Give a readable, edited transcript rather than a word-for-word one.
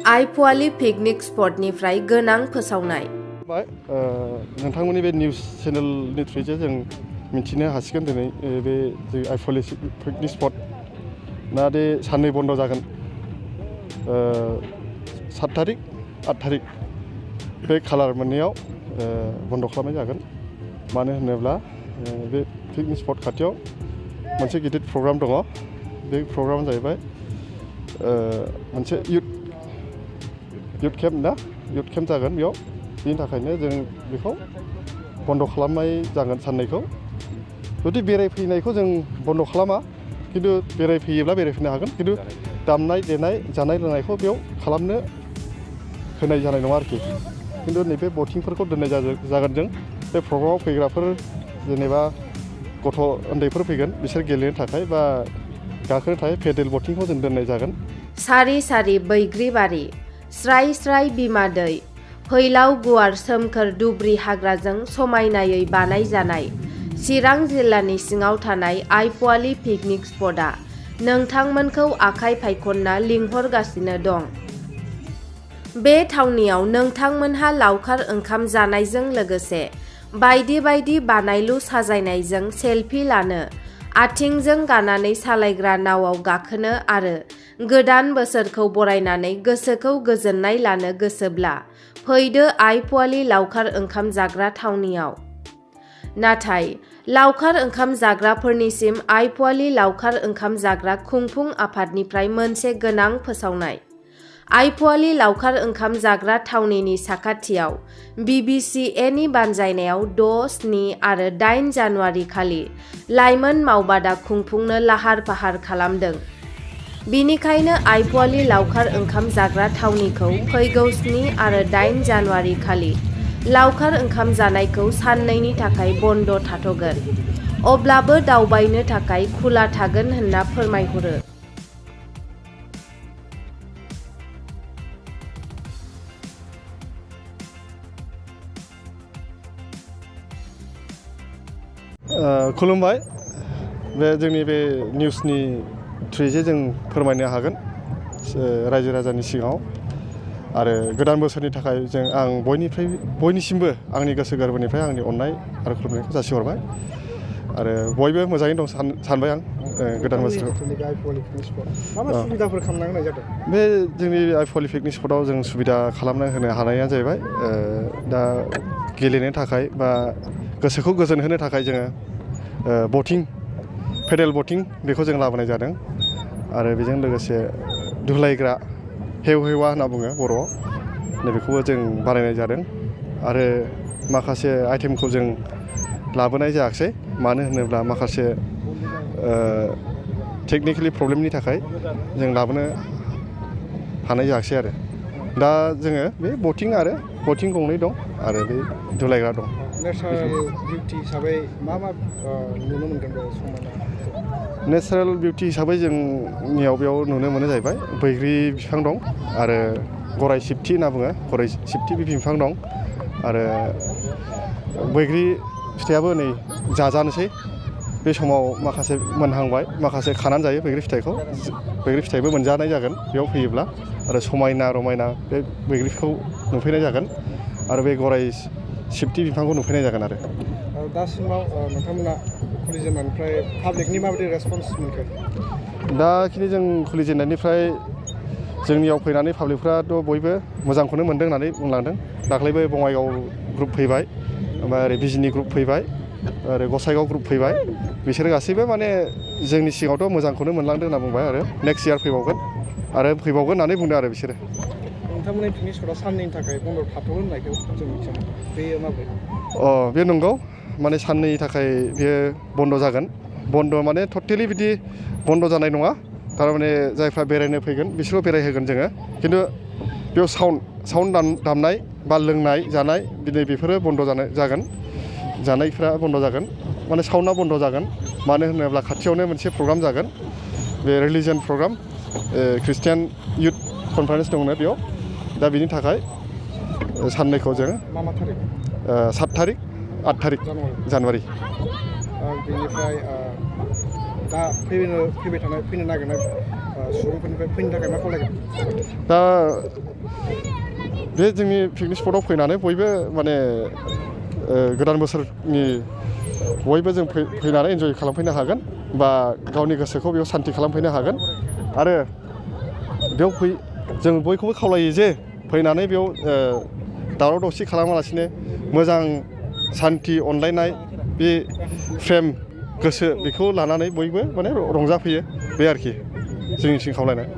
आयफव picnic स्पटनिफ्राय गोनां फोसावनाय। नोंथांमोननि बे निउस चेनेलनि थ्रुयै जों मिथिनो हासिगोन दिनै बे आयफव पिकनिक स्पट ना दे साननै बन्द जागोन 7 तारिख 8 तारिख बे खालार मोननैयाव बन्द खालामनाय जागोन। मानो होनोब्ला बे पिकनिक स्पट खाथियाव मोनसे गिदिर प्रग्राम दङ। बे प्रग्रामा जाहैबाय मोनसे युथ केम्प जागोन बेयाव। बिनि थाखायनो जों बेखौ बन्द खालामनाय जागोन साननैखौ। जुदि बेरायफैनायखौ जों बन्द खालामा, खिन्थु बेरायफैयोब्ला बेरायफैनो हागोन, खिन्थु दामनाय देनाय जानाय लोंनायखौ बेयाव खालामनो होनाय जानाय नङा आरोखि। खिन्थु नैबे बटिंफोरखौ दोननाय जागोन। जों बे प्रग्रामाव फैग्राफोर जेनेबा गथ' उन्दैफोर फैगोन, बिसोर गेलेनो थाखाय बा गाखोनो थाखाय पेडेल बटिंखौ जों दोननाय जागोन। सारि सारि बैग्रिबारि, स्राय स्राय बिमा दै, फैलाव गुवार सोमखोर दुब्रि हाग्राजों समायनायै बानायजानाय चिरां जिल्लानि सिङाव थानाय आयफव पिकनिक स्पटआ नोंथांमोनखौ आखाइ फायखनना लिंहरगासिनो दं। बे थावनियाव नोंथांमोनहा लावखार ओंखाम जानायजों लोगोसे बायदि बायदि बानायलु साजायनायजों सेलफि लानो, आथिंजों गानानै सालायग्रा नावआव गाखोनो आरो गोदान बोसोरखौ बरायनानै गोसोखौ गोजोननाय लानो गोसोब्ला फैदो आयफव लावखार ओंखाम जाग्रा थावनियाव। नाथाय लावखार ओंखाम जाग्राफोरनिसिम आयफव लावखार ओंखाम जाग्रा खुंफुं आफादनिफ्राय मोनसे गोनां फोसावनाय। आयफव लावखार ओंखाम जाग्रा थावनिनि साखाथियाव BBCAनि बानजायनायाव 6, 7 आरो 8 जानुवारि खालि लाइमोन मावबादा खुंफुंनो लाहार फाहार खालामदों। बिनिखायनो आयफव लावखार ओंखाम जाग्रा थावनिखौ फैगौ 7 आरो 8 जानुवारि खालि लावखार ओंखाम जानायखौ साननैनि थाखाय बन्द थाथ'गोन। अब्लाबो दावबायनो थाखाय खुला थागोन होनना फोरमायहरो। खुलुमबाय। बे जोंनि बे निउसनि थ्रुयै जों फोरमायनो हागोन रायजो राजानि सिगाङाव। आरो गोदान बोसोरनि थाखाय आं बयनिसिमबो आंनि गोसो गोरबोनिफ्राय आंनि अननाय आरो खुलुमनायखौ जासिहरबाय। आरो बयबो मोजाङैनो दं सानबाय आं गोदान बोसोराव। बे जोंनि आयफव पिकनिक स्पटआव जों सुबिदा खालामना होनो हानाया जाहैबाय दा गेलेनो थाखाय बा गोसोखौ गोजोन होनो थाखाय जोङो बटिं, पेडेल बटिं बेखौ जों लाबोनाय जादों। आरो बेजों लोगोसे दुलायग्रा हेव-हेवा होनना बुङो बर'आव, नैबेखौबो जों बानायनाय जादों। आरो माखासे आइटेमखौ जों लाबोनाय जायाखिसै, मानो होनोब्ला माखासे टेकनिकेलि प्रब्लेमनि थाखाय जों लाबोनो हानाय जायाखिसै। आरो दा जोङो बे बटिं गंनै दं आरो बे दुलायग्रा दं। नेचारेल बिउटि हिसाबै मा नुनो मोनगोन बे समायना? नेचारेल बिउटि हिसाबै जोंनियाव बेयाव नुनो मोनो जाहैबाय बैग्रि बिफां दं आरो गराइ सिफथि होनना बुङो, गराइ सिफथि बिफां दं। आरो बैग्रि फिथाइयाबो नै जाजानोसै। बे समाव माखासे मोनहांबाय, माखासे खानानै जायो बैग्रि फिथाइखौ। बैग्रि फिथाइबो मोनजानाय जागोन बेयाव फैयोब्ला। आरो समायना रमायना बे बैग्रिखौ नुफैनाय जागोन। आरो बे गराइ सिफथि बिफांखौ नुफैनाय जागोन। आरो दासिमाव नोंथांमोना खुलिजेननायनिफ्राय पाब्लिकनि माबायदि रेसपन्स मोनखो? दाखिनि जों खुलिजेननायनिफ्राय जोंनियाव फैनानै पाब्लिकफ्राथ' बयबो मोजांखौनो मोनदों होननानै बुंलांदों। दाख्लैबो बङाइगाव ग्रुप फैबाय, ओमफ्राय ओरै बिजिनि ग्रुप फैबाय, ओरै गसाइगाव ग्रुप फैबाय। बिसोर गासैबो माने जोंनि सिगाङावथ' मोजांखौनो मोनलांदों होनना बुंबाय। आरो नेक्स्ट इयार फैबावगोन होननानै बुंदों आरो बिसोरो। नोंथांमोननि पिकनिक स्पटआ साननैनि थाखाय बन्द थाथ'गोन होननायखौ जों मिथिनो मोनो, बेयो माबोरै? बे नंगौ, माने साननैनि थाखाय बेयो बन्द जागोन। बन्द माने टटेलि बिदि बन्द जानाय नङा। थारमाने जायफ्रा बेरायनो फैगोन बिसोरखौ बेरायहोगोन जोङो, खिन्थु बेयाव साउन्ड दामनाय बा लोंनाय जानाय बेफोरो बन्द जागोन। जानायफ्रा बन्द जागोन, माने साउन्डआ बन्द जागोन। मानो होनोब्ला खाथियावनो मोनसे प्रग्राम जागोन, बे religion programme, Christian youth conference दंनो बेयाव। दा बिनि थाखाय साननैखौ जों 7 तारिख 8 तारिख जानुवारि। बेनिफ्राय दा फैनो नागिरनाय सुबुंफोरनिफ्राय फैनो थाखाय मा खावलायगोन? दा बे जोंनि पिकनिक स्पटआव फैनानै बयबो माने गोदान बोसोरनि बयबो जों फैनानै एन्जय खालामफैनो हागोन बा गावनि गोसोखौ बेयाव सान्ति खालामफैनो हागोन आरो बेयाव जों बयखौबो खावलायो जे फैनानै बेयाव दावराव दावसि खालामालासिनो मोजां सान्ति अनलायनाय बे फ्रेम गोसो बेखौ लानानै बयबो माने रंजाफैयो बे आरोखि जोंनिथिं खावलायनाय।